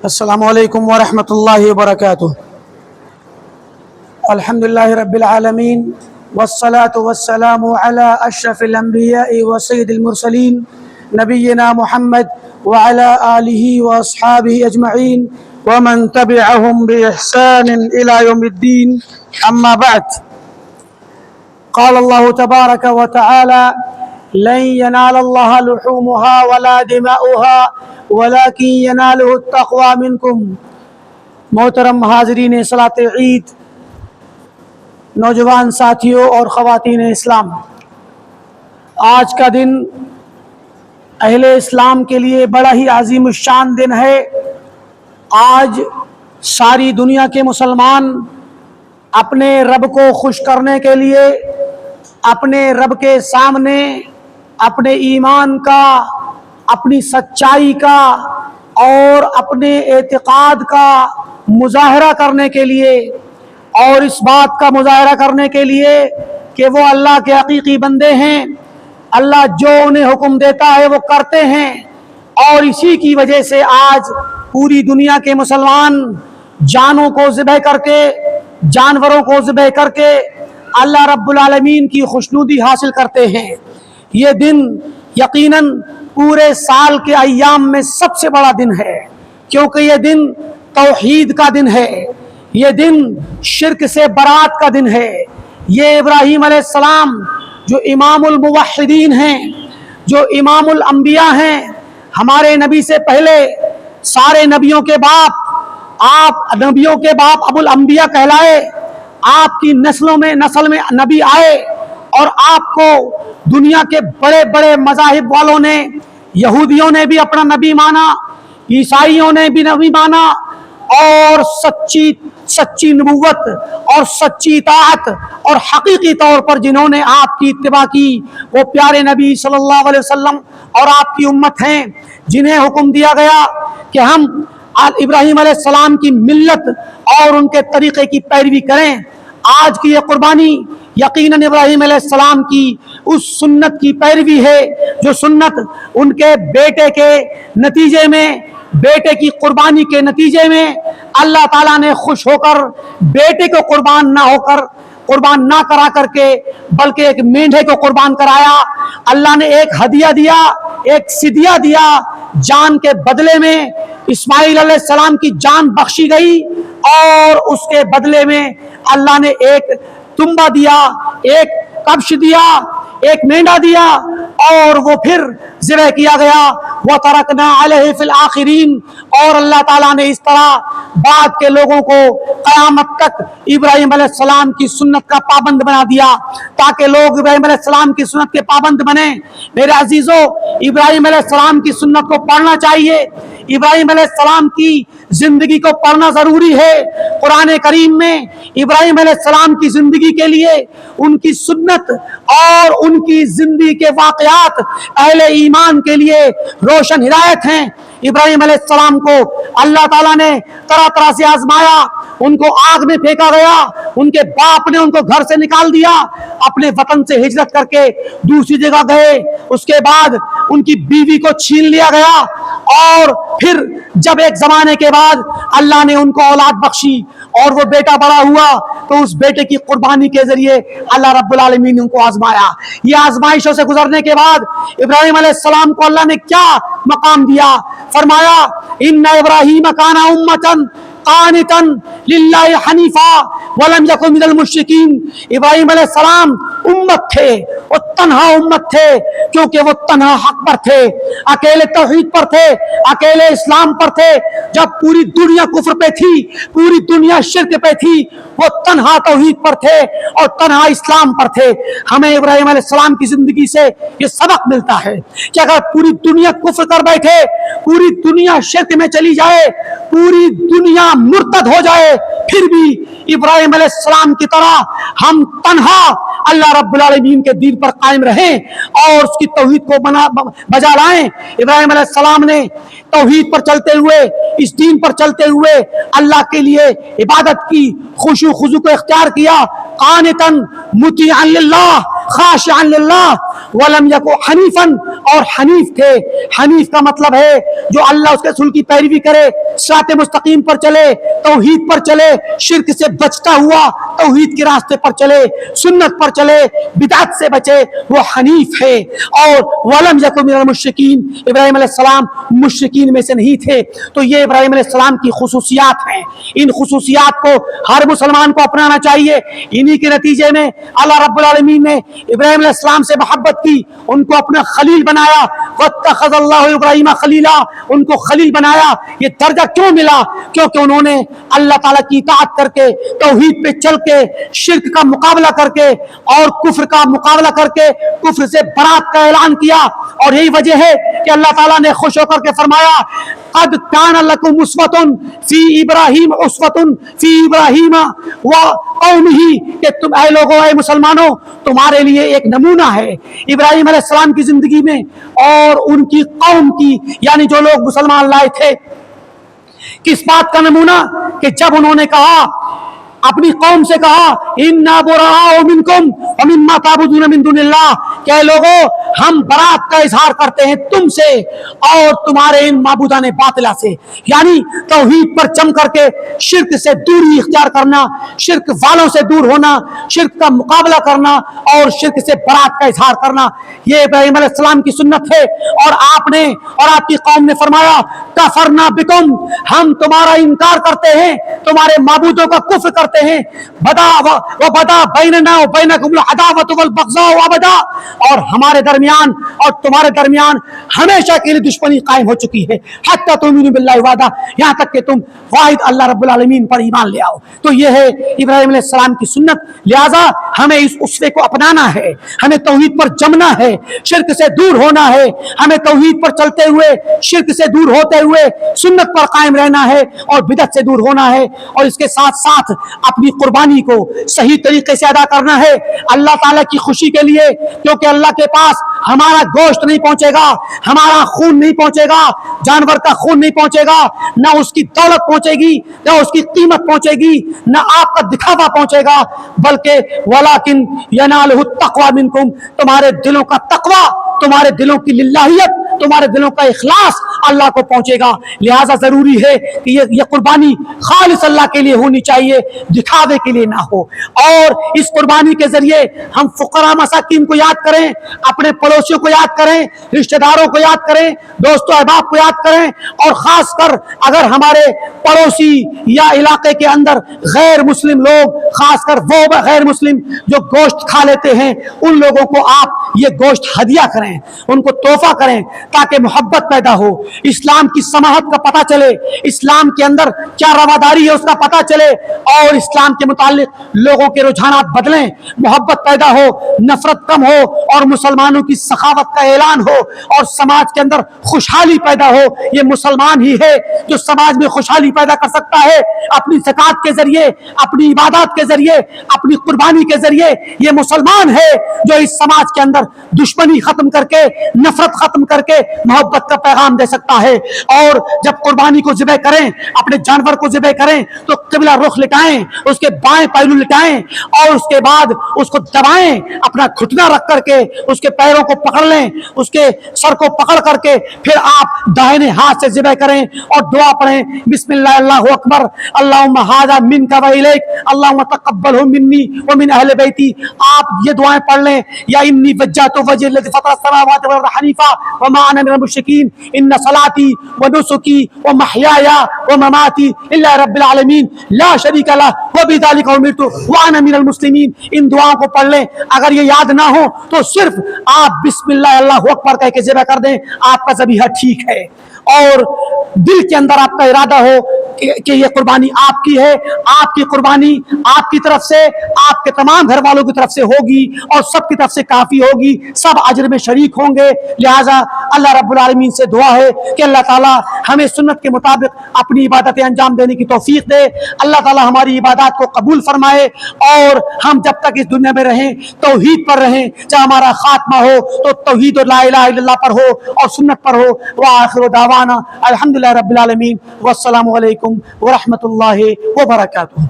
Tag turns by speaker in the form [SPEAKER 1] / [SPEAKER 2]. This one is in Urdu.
[SPEAKER 1] السلام علیکم ورحمۃ اللہ وبرکاتہ۔ الحمدللہ رب العالمین والصلاة والسلام علی اشرف الانبیاء وسید المرسلین نبینا محمد وعلی آلہ واصحابہ اجمعین ومن تبعهم بإحسان الى یوم الدین، اما بعد۔ قال اللہ تبارک وتعالی لن ینال اللہ لحومها ولا دماؤها ولكن يناله التقوى منكم۔ محترم حاضرین صلاۃ عید، نوجوان ساتھیوں اور خواتین اسلام، آج کا دن اہل اسلام کے لیے بڑا ہی عظیم الشان دن ہے۔ آج ساری دنیا کے مسلمان اپنے رب کو خوش کرنے کے لیے اپنے رب کے سامنے اپنے ایمان کا، اپنی سچائی کا اور اپنے اعتقاد کا مظاہرہ کرنے کے لیے، اور اس بات کا مظاہرہ کرنے کے لیے کہ وہ اللہ کے حقیقی بندے ہیں، اللہ جو انہیں حکم دیتا ہے وہ کرتے ہیں، اور اسی کی وجہ سے آج پوری دنیا کے مسلمان جانوں کو ذبح کر کے، جانوروں کو ذبح کر کے اللہ رب العالمین کی خوشنودی حاصل کرتے ہیں۔ یہ دن یقیناً پورے سال کے ایام میں سب سے بڑا دن ہے، کیونکہ یہ دن توحید کا دن ہے، یہ دن شرک سے برات کا دن ہے۔ یہ ابراہیم علیہ السلام جو امام الموحدین ہیں، جو امام الانبیاء ہیں، ہمارے نبی سے پہلے سارے نبیوں کے باپ، آپ نبیوں کے باپ ابو الانبیاء کہلائے، آپ کی نسل میں نبی آئے، اور آپ کو دنیا کے بڑے بڑے مذاہب والوں نے، یہودیوں نے بھی اپنا نبی مانا، عیسائیوں نے بھی نبی مانا، اور سچی نبوت اور سچی اطاعت اور حقیقی طور پر جنہوں نے آپ کی اتباع کی وہ پیارے نبی صلی اللہ علیہ وسلم اور آپ کی امت ہیں، جنہیں حکم دیا گیا کہ ہم ابراہیم علیہ السلام کی ملت اور ان کے طریقے کی پیروی کریں۔ آج کی یہ قربانی یقیناً ابراہیم علیہ السلام کی اس سنت کی پیروی ہے، جو سنت ان کے بیٹے کے نتیجے میں، بیٹے کی قربانی کے نتیجے میں اللہ تعالیٰ نے خوش ہو کر بیٹے کو قربان نہ کرا کر کے بلکہ ایک مینڈھے کو قربان کرایا۔ اللہ نے ایک ہدیہ دیا، ایک صدیہ دیا، جان کے بدلے میں اسماعیل علیہ السلام کی جان بخشی گئی، اور اس کے بدلے میں اللہ نے ایک تنبا دیا، ایک کبش دیا، ایک مینڈا دیا، اور وہ پھر ذبح کیا گیا۔ وَتَرَكْنَا عَلَيْهِ فِي الْآخِرِينَ، اور اللہ تعالیٰ نے اس طرح بعد کے لوگوں کو قیامت تک ابراہیم علیہ السلام کی سنت کا پابند بنا دیا، تاکہ لوگ ابراہیم علیہ السلام کی سنت کے پابند بنیں۔ میرے عزیزو، ابراہیم علیہ السلام کی سنت کو پڑھنا چاہیے، ابراہیم علیہ السلام کی زندگی کو پڑھنا ضروری ہے۔ قرآن کریم میں ابراہیم علیہ السلام کی زندگی کے لیے ان کی سنت اور ان کی زندگی کے واقعات اہل ایمان کے لیے روشن ہدایت ہیں۔ ابراہیم علیہ السلام کو اللہ تعالیٰ نے طرح طرح سے آزمایا، ان کو آگ میں پھینکا گیا، ان کے باپ نے ان کو گھر سے نکال دیا، اپنے وطن سے ہجرت کر کے دوسری جگہ گئے، اس کے بعد ان کی بیوی کو چھین لیا گیا، اور پھر جب ایک زمانے کے بعد اللہ نے ان کو اولاد بخشی اور وہ بیٹا بڑا ہوا، تو اس بیٹے کی قربانی کے ذریعے اللہ رب العالمین نے ان کو آزمایا۔ یہ آزمائشوں سے گزرنے کے بعد ابراہیم علیہ السلام کو اللہ نے کیا مقام دیا؟ فرمایا ان ابراہیم کان امۃ قانتا للہ حنیفا ولم یکن من المشرکین۔ ابراہیم علیہ السلام امت تھے، وہ تنہا امت تھے، کیونکہ وہ تنہا حق پر تھے، اکیلے توحید پر تھے، اکیلے اسلام پر تھے۔ جب پوری دنیا کفر پہ تھی، پوری دنیا شرک پہ تھی، وہ تنہا توحید پر تھے اور تنہا اسلام پر تھے۔ ہمیں ابراہیم علیہ السلام کی زندگی سے یہ سبق ملتا ہے کہ اگر پوری دنیا کفر کر بیٹھے، پوری دنیا شرک میں چلی جائے، پوری دنیا مرتد ہو جائے، پھر بھی ابراہیم علیہ السلام کی طرح ہم تنہا اللہ رب العالمین کے دین پر قائم رہیں اور اس کی توحید کو بجا لائیں۔ ابراہیم علیہ السلام نے توحید پر چلتے ہوئے، اس دین پر چلتے ہوئے اللہ کے لیے عبادت کی، خشوع خضوع کو اختیار کیا، قانتاً مطیعاً للہ، خاشعا للہ ولم یکن حنیفا، اور حنیف تھے۔ حنیف کا مطلب ہے جو اللہ اس کے رسول کی پیروی کرے، صراط مستقیم پر چلے، توحید پر چلے، شرک سے بچتا ہوا توحید کے راستے پر چلے، سنت پر چلے، بدعت سے بچے، وہ حنیف ہے۔ اور ولم یکن من المشرکین، ابراہیم علیہ السلام مشرکین میں سے نہیں تھے۔ تو یہ ابراہیم علیہ السلام کی خصوصیات ہیں، ان خصوصیات کو ہر مسلمان کو اپنانا چاہیے۔ انہی کے نتیجے میں اللہ رب العالمین نے ابراہیم علیہ السلام سے محبت کی، ان کو اپنا خلیل بنایا۔ واتخذ اللہ ابراہیم خلیلا، ان کو خلیل بنایا۔ یہ درجہ کیوں ملا؟ کیونکہ انہوں نے اللہ تعالیٰ کی اطاعت کر کے، توحید پہ چل کے، شرک کا مقابلہ کر کے اور کفر کا مقابلہ کر کے کفر سے برات کا اعلان کیا۔ اور یہی وجہ ہے کہ اللہ تعالیٰ نے خوش ہو کر کے فرمایا قد کان لکم اسوۃ فی ابراہیم، اسوۃ فی ابراہیم وقومہ، کہ تم اے لوگوں، اے مسلمانوں، تمہارے لیے ایک نمونہ ہے ابراہیم علیہ السلام کی زندگی میں اور ان کی قوم کی، یعنی جو لوگ مسلمان لائے تھے۔ کس بات کا نمونہ؟ کہ جب انہوں نے کہا، اپنی قوم سے کہا انا براء منکم ومما تعبدون من دون اللہ، کہ اے لوگوں ہم برات کا اظہار کرتے ہیں تم سے اور تمہارے ان معبودان باطلہ سے، یعنی توحید پر جم کر کے شرک سے دوری اختیار کرنا، شرک والوں سے دور ہونا، شرک کا مقابلہ کرنا اور شرک سے برات کا اظہار کرنا، یہ ابراہیم علیہ السلام کی سنت ہے۔ اور آپ نے اور آپ کی قوم نے فرمایا کفرنا بکم، ہم تمہارا انکار کرتے ہیں، تمہارے معبودوں کا کفر کرتے ہیں۔ بدا وبدا بیننا وبینکم العداوۃ والبغضاء ابدا، اور ہمارے درمیان اور تمہارے درمیان ہمیشہ کے لیے دشمنی قائم ہو چکی ہے، حتی تؤمنوا باللہ وحدہ، یہاں تک کہ تم واحد اللہ رب العالمین پر ایمان لے آؤ۔ تو یہ ہے ابراہیم علیہ السلام کی سنت، لہذا ہمیں اس اسوے کو اپنانا ہے، ہمیں توحید پر جمنا ہے، شرک سے دور ہونا ہے، ہمیں توحید پر چلتے ہوئے شرک سے دور ہوتے ہوئے سنت پر قائم رہنا ہے اور بدعت سے دور ہونا ہے، اور اس کے ساتھ ساتھ اپنی قربانی کو صحیح طریقے سے ادا کرنا ہے اللہ تعالیٰ کی خوشی کے لیے، کیونکہ اللہ کے پاس ہمارا گوشت نہیں پہنچے گا، ہمارا خون نہیں پہنچے گا، جانور کا خون نہیں پہنچے گا، نہ اس کی دولت پہنچے گی، نہ اس کی قیمت پہنچے گی، نہ آپ کا دکھاوا پہنچے گا، بلکہ ولیکن ینالہ التقوی منکم، تمہارے دلوں کا تقوی، تمہارے دلوں کی للہیت، تمہارے دلوں کا اخلاص اللہ کو پہنچے گا۔ لہذا ضروری ہے کہ یہ قربانی خالص اللہ کے لیے ہونی چاہیے، دکھاوے کے لیے نہ ہو۔ اور اس قربانی کے ذریعے ہم فقراء مساکین کو یاد کریں، اپنے پڑوسیوں کو یاد کریں، رشتہ داروں کو یاد کریں، دوست و احباب کو یاد کریں، اور خاص کر اگر ہمارے پڑوسی یا علاقے کے اندر غیر مسلم لوگ، خاص کر وہ غیر مسلم جو گوشت کھا لیتے ہیں، ان لوگوں کو آپ یہ گوشت ہدیہ کریں، ان کو تحفہ کریں، تاکہ محبت پیدا ہو، اسلام کی سماحت کا پتہ چلے، اسلام کے اندر کیا رواداری ہے اس کا پتہ چلے، اور اسلام کے متعلق لوگوں کے رجحانات بدلیں، محبت پیدا ہو، نفرت کم ہو، اور مسلمانوں کی سخاوت کا اعلان ہو، اور سماج کے اندر خوشحالی پیدا ہو۔ یہ مسلمان ہی ہے جو سماج میں خوشحالی پیدا کر سکتا ہے، اپنی زکوٰۃ کے ذریعے، اپنی عبادات کے ذریعے، اپنی قربانی کے ذریعے۔ یہ مسلمان ہے جو اس سماج کے اندر دشمنی ختم کر کے، نفرت ختم کر کے محبت کا پیغام دے سکتا ہے۔ اور جب قربانی کو ذبح کریں، اپنے جانور کو ذبح کریں تو قبلہ رخ لٹائیں، اس کے بائیں پہلو لٹائیں، اور اس کے بعد اس کو دبائیں، اپنا گھٹنا رکھ کر کے اس کے پیروں کو پکڑ لیں، اس کے سر کو پکڑ کر کے پھر آپ داہنے ہاتھ سے ذبح کریں اور دعا پڑھیں، بسم اللہ اللہ اکبر، اللہم ھذا منک و الیک، اللہم تقبلہ منی ومن اہل بیتی۔ آپ یہ دعائیں پڑھ لیں، یا انی وجہت وجہی الذی فطر السماوات والارض حنیفا وما انا من المشرکین، ان صلاتی ونسکی ومحیای ومماتی للہ رب العالمین لا شریک لہ وبذلک امرت وانا من المسلمین۔ ان دعاؤں کو پڑھ لیں، اگر یہ یاد نہ ہو تو صرف آپ بسم اللہ اللہ اکبر کہہ کے ذبح کر دیں، آپ کا ذبیحہ ٹھیک ہے۔ اور دل کے اندر آپ کا ارادہ ہو کہ یہ قربانی آپ کی ہے، آپ کی قربانی آپ کی طرف سے، آپ کے تمام گھر والوں کی طرف سے ہوگی، اور سب کی طرف سے کافی ہوگی، سب اجر میں شریک ہوں گے۔ لہٰذا اللہ رب العالمین سے دعا ہے کہ اللہ تعالیٰ ہمیں سنت کے مطابق اپنی عبادتیں انجام دینے کی توفیق دے، اللہ تعالیٰ ہماری عبادات کو قبول فرمائے، اور ہم جب تک اس دنیا میں رہیں توحید پر رہیں، جب ہمارا خاتمہ ہو تو توحید اور لا الہ الا اللہ پر ہو اور سنت پر ہو۔ وآخر دعوانا الحمدللہ رب العالمین، والسلام علیکم ورحمۃ اللہ وبرکاتہ۔